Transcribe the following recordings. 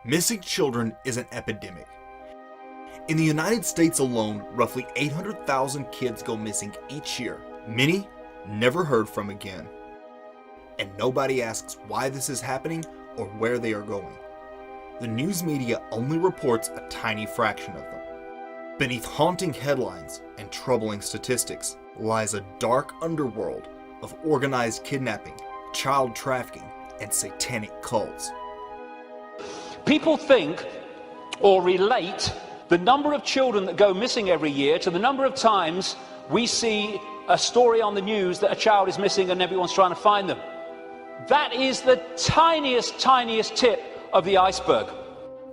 Missing children is an epidemic. In the United States alone, roughly 800,000 kids go missing each year. Many never heard from again. And nobody asks why this is happening or where they are going. The news media only reports a tiny fraction of them. Beneath haunting headlines and troubling statistics lies a dark underworld of organized kidnapping, child trafficking, and satanic cults. People think or relate the number of children that go missing every year to the number of times we see a story on the news that a child is missing and everyone's trying to find them. That is the tiniest tip of the iceberg.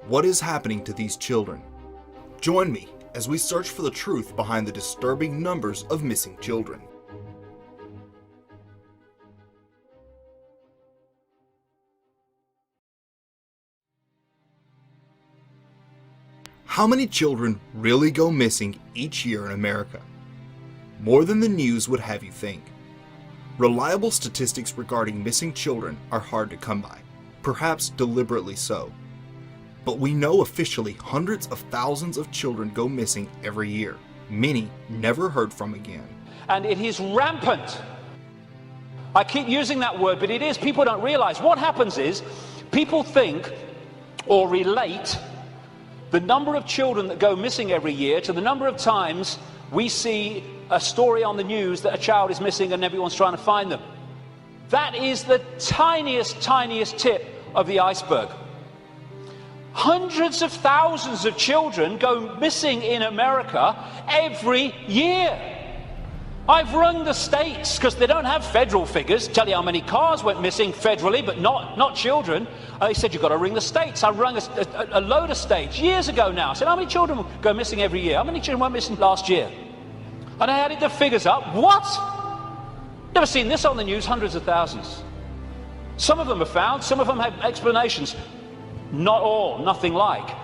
What is happening to these children? Join me as we search for the truth behind the disturbing numbers of missing children. How many children really go missing each year in America? More than the news would have you think. Reliable statistics regarding missing children are hard to come by, perhaps deliberately so. But we know officially hundreds of thousands of children go missing every year, many never heard from again. And it is rampant. I keep using that word, but it is. People don't realize what happens is people think or relate the number of children that go missing every year to the number of times we see a story on the news that a child is missing and everyone's trying to find them. That is the tiniest tip of the iceberg. Hundreds of thousands of children go missing in America every year. I've rung the states, because they don't have federal figures, tell you how many cars went missing federally, but not children. They said, you've got to ring the states. I rung a load of states years ago now. I said, how many children go missing every year? How many children went missing last year? And I added the figures up. What? Never seen this on the news, hundreds of thousands. Some of them are found, some of them have explanations. Not all, nothing like.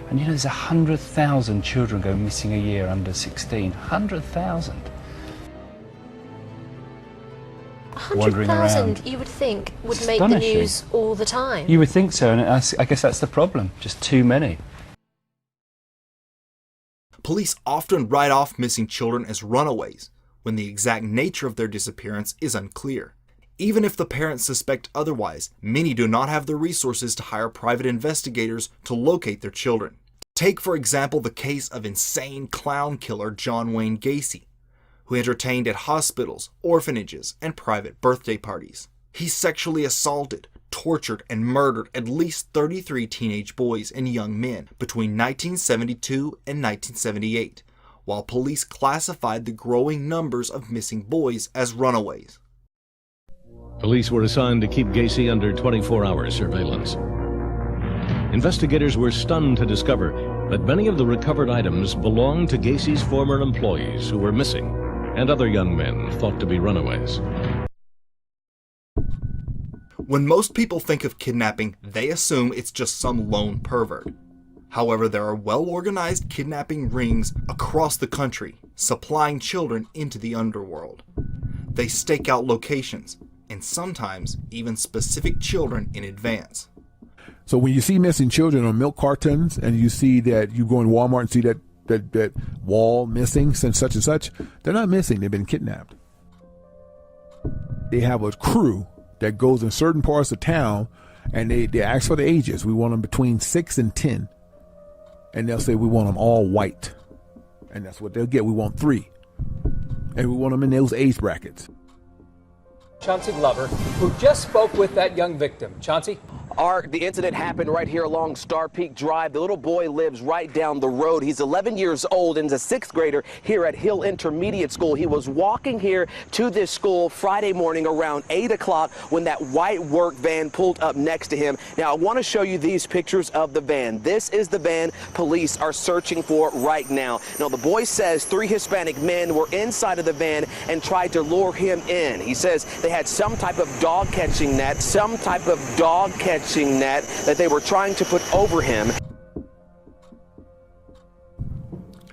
And you know, there's 100,000 children go missing a year under 16. 100,000. 100,000 you would think would make the news all the time. You would think so, and I guess that's the problem. Just too many. Police often write off missing children as runaways, when the exact nature of their disappearance is unclear. Even if the parents suspect otherwise, many do not have the resources to hire private investigators to locate their children. Take, for example, the case of insane clown killer John Wayne Gacy, who entertained at hospitals, orphanages, and private birthday parties. He sexually assaulted, tortured, and murdered at least 33 teenage boys and young men between 1972 and 1978, while police classified the growing numbers of missing boys as runaways. Police were assigned to keep Gacy under 24-hour surveillance. Investigators were stunned to discover that many of the recovered items belonged to Gacy's former employees who were missing, and other young men thought to be runaways. When most people think of kidnapping, they assume it's just some lone pervert. However, there are well-organized kidnapping rings across the country, supplying children into the underworld. They stake out locations, and sometimes even specific children in advance. So when you see missing children on milk cartons, and you see that you go in Walmart and see that wall missing such and such, they're not missing, they've been kidnapped. They have a crew that goes in certain parts of town, and they ask for the ages. We want them between 6 and 10. And they'll say we want them all white. And that's what they'll get. We want 3. And we want them in those age brackets. Chauncey Glover, who just spoke with that young victim. Chauncey? The incident happened right here along Star Peak Drive. The little boy lives right down the road. He's 11 years old and is a 6th grader here at Hill Intermediate School. He was walking here to this school Friday morning around 8 o'clock when that white work van pulled up next to him. Now, I want to show you these pictures of the van. This is the van police are searching for right now. Now, the boy says 3 Hispanic men were inside of the van and tried to lure him in. He says they had some type of dog catching net, that they were trying to put over him.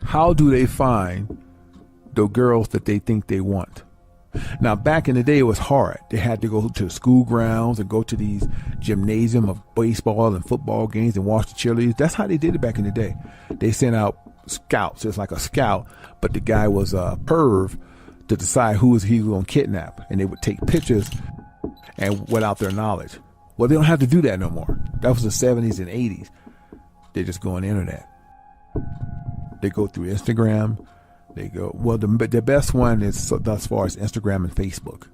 How do they find the girls that they think they want? Now, back in the day, it was hard. They had to go to school grounds and go to these gymnasium of baseball and football games and watch the cheerleaders. That's how they did it back in the day. They sent out scouts. It's like a scout, but the guy was a perv to decide who he was going to kidnap. And they would take pictures and without their knowledge. Well, they don't have to do that no more. That was the 70s and 80s. They just go on the internet. They go through Instagram. They go, well, the best one is thus far is Instagram and Facebook.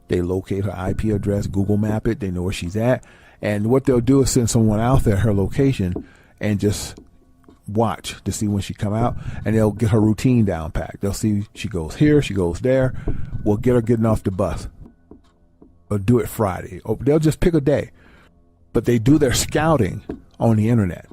They locate her IP address, Google map it, they know where she's at. And what they'll do is send someone out there, her location, and just watch to see when she come out. And they'll get her routine down packed. They'll see she goes here, she goes there. We'll get her getting off the bus. Or do it Friday. Or they'll just pick a day. But they do their scouting on the internet.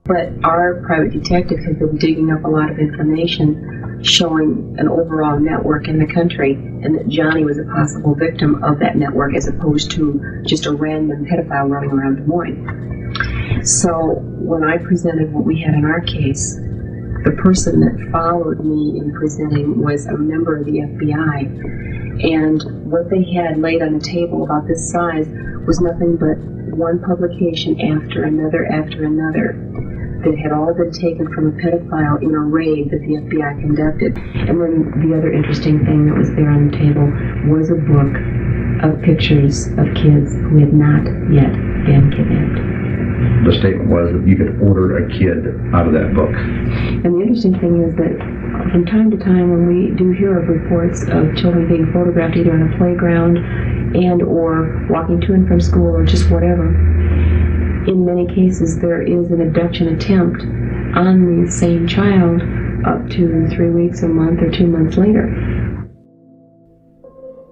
But our private detective has been digging up a lot of information showing an overall network in the country, and that Johnny was a possible victim of that network as opposed to just a random pedophile running around Des Moines. So when I presented what we had in our case, the person that followed me in presenting was a member of the FBI, and what they had laid on the table about this size was nothing but one publication after another that had all been taken from a pedophile in a raid that the FBI conducted. And then the other interesting thing that was there on the table was a book of pictures of kids who had not yet been kidnapped. The statement was that you could order a kid out of that book. And the interesting thing is that from time to time when we do hear of reports of children being photographed either on a playground and or walking to and from school or just whatever, in many cases there is an abduction attempt on the same child up to 3 weeks, a month, or 2 months later.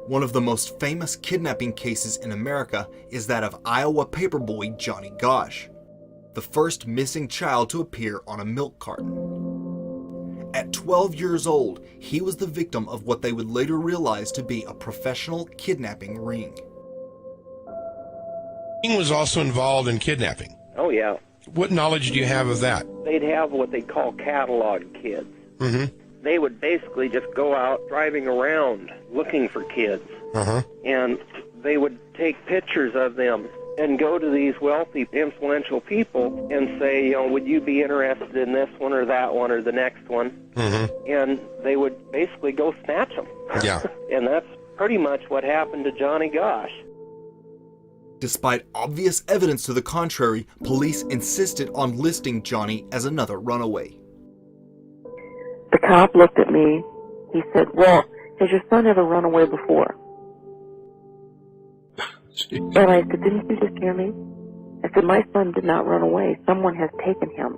One of the most famous kidnapping cases in America is that of Iowa paperboy Johnny Gosch, the first missing child to appear on a milk carton. At 12 years old, he was the victim of what they would later realize to be a professional kidnapping ring. He was also involved in kidnapping. Oh, yeah. What knowledge do you have of that? They'd have what they call catalog kids. Mm-hmm. They would basically just go out driving around looking for kids. Uh-huh. And they would take pictures of them and go to these wealthy, influential people and say, you know, would you be interested in this one or that one or the next one? Mm-hmm. And they would basically go snatch them. Yeah. And that's pretty much what happened to Johnny Gosch. Despite obvious evidence to the contrary, police insisted on listing Johnny as another runaway. The cop looked at me. He said, well, has your son ever run away before? And I said, didn't you just hear me? I said, my son did not run away. Someone has taken him.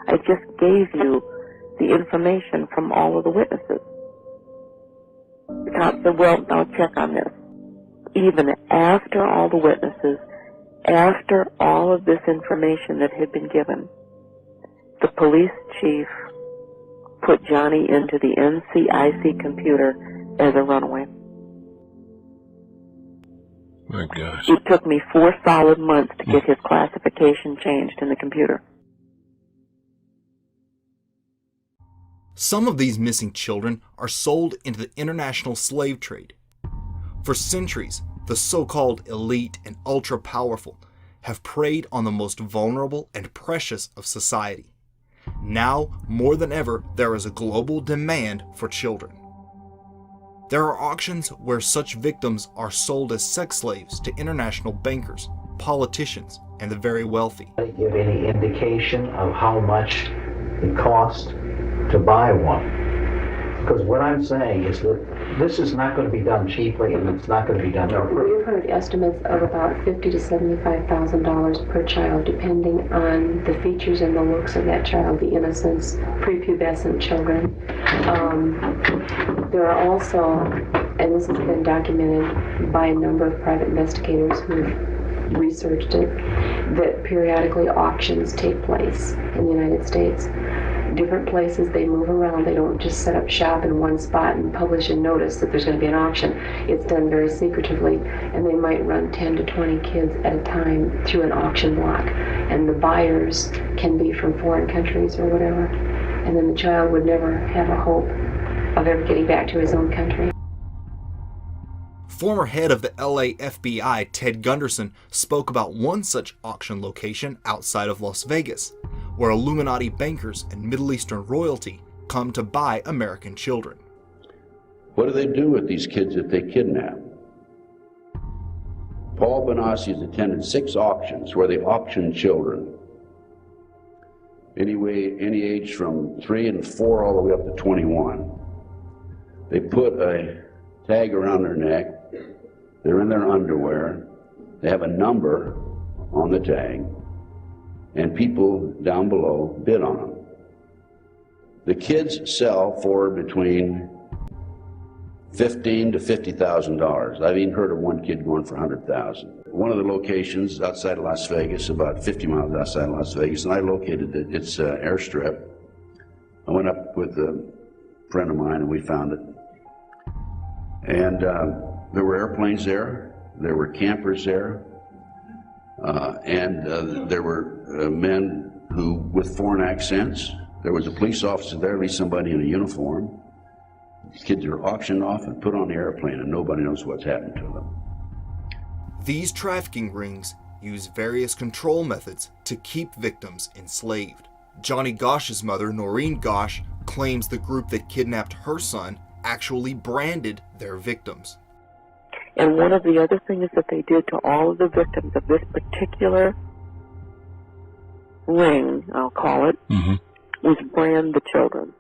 I just gave you the information from all of the witnesses. The cop said, well, I'll check on this. Even after all the witnesses, after all of this information that had been given, the police chief put Johnny into the NCIC computer as a runaway. My gosh. It took me 4 solid months to get his classification changed in the computer. Some of these missing children are sold into the international slave trade. For centuries, the so-called elite and ultra-powerful have preyed on the most vulnerable and precious of society. Now, more than ever, there is a global demand for children. There are auctions where such victims are sold as sex slaves to international bankers, politicians, and the very wealthy. Give any indication of how much it costs to buy one? Because what I'm saying is that this is not going to be done cheaply, and it's not going to be done for free. We've heard estimates of about $50,000 to $75,000 per child, depending on the features and the looks of that child, the innocence, prepubescent children. There are also, and this has been documented by a number of private investigators who've researched it, that periodically auctions take place in the United States. Different places, they move around. They don't just set up shop in one spot and publish a notice that there's going to be an auction. It's done very secretively, and they might run 10 to 20 kids at a time through an auction block. And the buyers can be from foreign countries or whatever. And then the child would never have a hope of ever getting back to his own country. Former head of the LA FBI, Ted Gunderson, spoke about one such auction location outside of Las Vegas, where Illuminati bankers and Middle Eastern royalty come to buy American children. What do they do with these kids that they kidnap? Paul Benassi has attended 6 auctions where they auction children. Any age from 3 and 4 all the way up to 21. They put a tag around their neck. They're in their underwear. They have a number on the tag. And people down below bid on them. The kids sell for between $15,000 to $50,000. I've even heard of one kid going for $100,000. One of the locations outside of Las Vegas, about 50 miles outside of Las Vegas, and I located it. It's an airstrip. I went up with a friend of mine and we found it. And there were airplanes there. There were campers there. And there were men who, with foreign accents. There was a police officer there, at least somebody in a uniform. These kids are auctioned off and put on the airplane, and nobody knows what's happened to them. These trafficking rings use various control methods to keep victims enslaved. Johnny Gosch's mother, Noreen Gosch, claims the group that kidnapped her son actually branded their victims. And one of the other things that they did to all of the victims of this particular ring, I'll call it, was brand the children.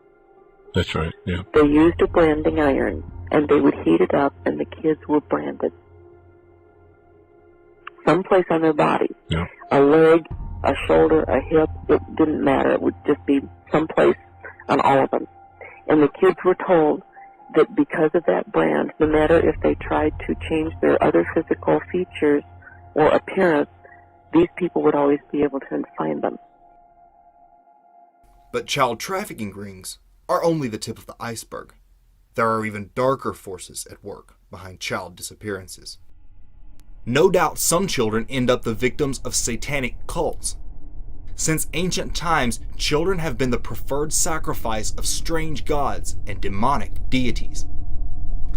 That's right, yeah. They used a branding iron, and they would heat it up, and the kids were branded. Someplace on their body. Yeah. A leg, a shoulder, a hip, it didn't matter. It would just be someplace on all of them. And the kids were told that because of that brand, no matter if they tried to change their other physical features or appearance, these people would always be able to find them. But child trafficking rings are only the tip of the iceberg. There are even darker forces at work behind child disappearances. No doubt some children end up the victims of satanic cults. Since ancient times, children have been the preferred sacrifice of strange gods and demonic deities.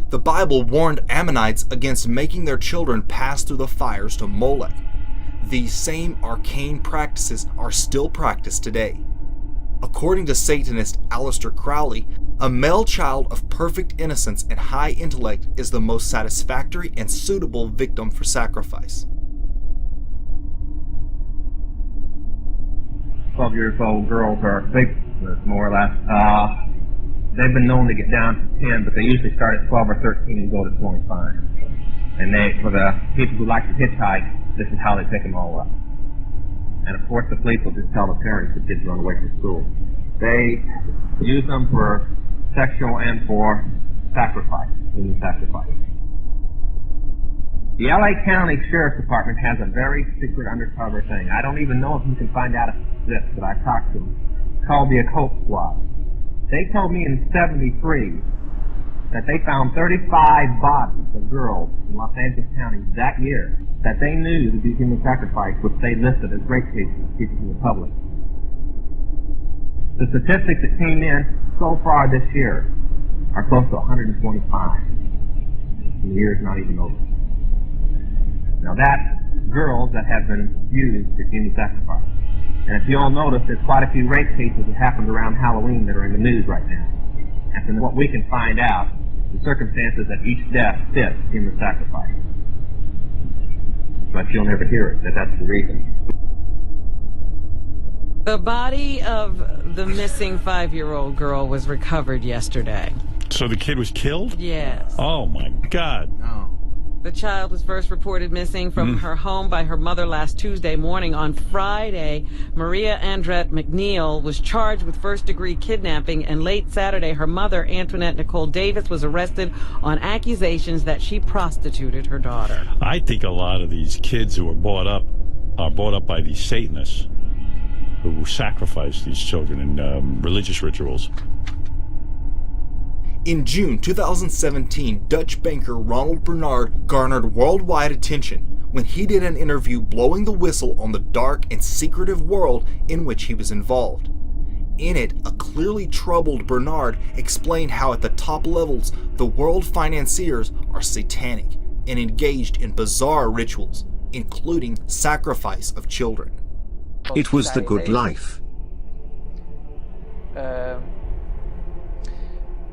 The Bible warned Ammonites against making their children pass through the fires to Molech. These same arcane practices are still practiced today. According to Satanist Aleister Crowley, a male child of perfect innocence and high intellect is the most satisfactory and suitable victim for sacrifice. 12-year-old girls are victims, more or less. They've been known to get down to 10, but they usually start at 12 or 13 and go to 25. And for the people who like to hitchhike, this is how they pick them all up. And of course the police will just tell the parents the kids run away from school. They use them for sexual and for sacrifice, human sacrifice. The LA County Sheriff's Department has a very secret undercover thing. I don't even know if you can find out if it's this, but I talked to them. It's called the Occult Squad. They told me in '73 that they found 35 bodies of girls in Los Angeles County that year that they knew to be human sacrifice, which they listed as rape cases to people in the public. The statistics that came in so far this year are close to 125. And the year's not even over. Now that's girls that have been used for human sacrifice. And if you all notice, there's quite a few rape cases that happened around Halloween that are in the news right now. And from what we can find out, the circumstances that each death fits human sacrifice. But you'll never hear it, that's the reason. The body of the missing 5-year-old girl was recovered yesterday. So the kid was killed? Yes. Oh my God. No. The child was first reported missing from her home by her mother last Tuesday morning. On Friday, Maria Andrette McNeil was charged with first-degree kidnapping, and late Saturday, her mother, Antoinette Nicole Davis, was arrested on accusations that she prostituted her daughter. I think a lot of these kids who are brought up by these Satanists who sacrifice these children in religious rituals. In June 2017, Dutch banker Ronald Bernard garnered worldwide attention when he did an interview blowing the whistle on the dark and secretive world in which he was involved. In it, a clearly troubled Bernard explained how at the top levels, the world financiers are satanic and engaged in bizarre rituals, including sacrifice of children. It was the good life.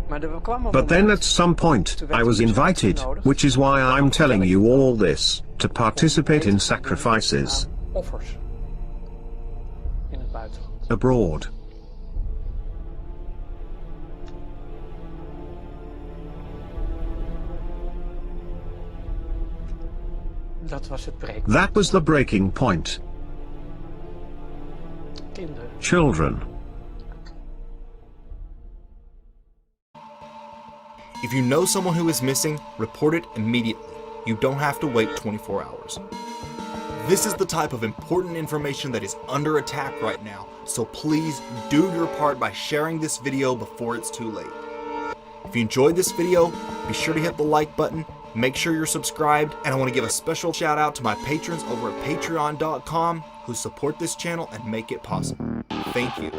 But then at some point, I was invited, which is why I'm telling you all this, to participate in sacrifices abroad. That was the breaking point. Children. If you know someone who is missing, report it immediately. You don't have to wait 24 hours. This is the type of important information that is under attack right now, so please do your part by sharing this video before it's too late. If you enjoyed this video, be sure to hit the like button, make sure you're subscribed, and I want to give a special shout out to my patrons over at patreon.com who support this channel and make it possible. Thank you.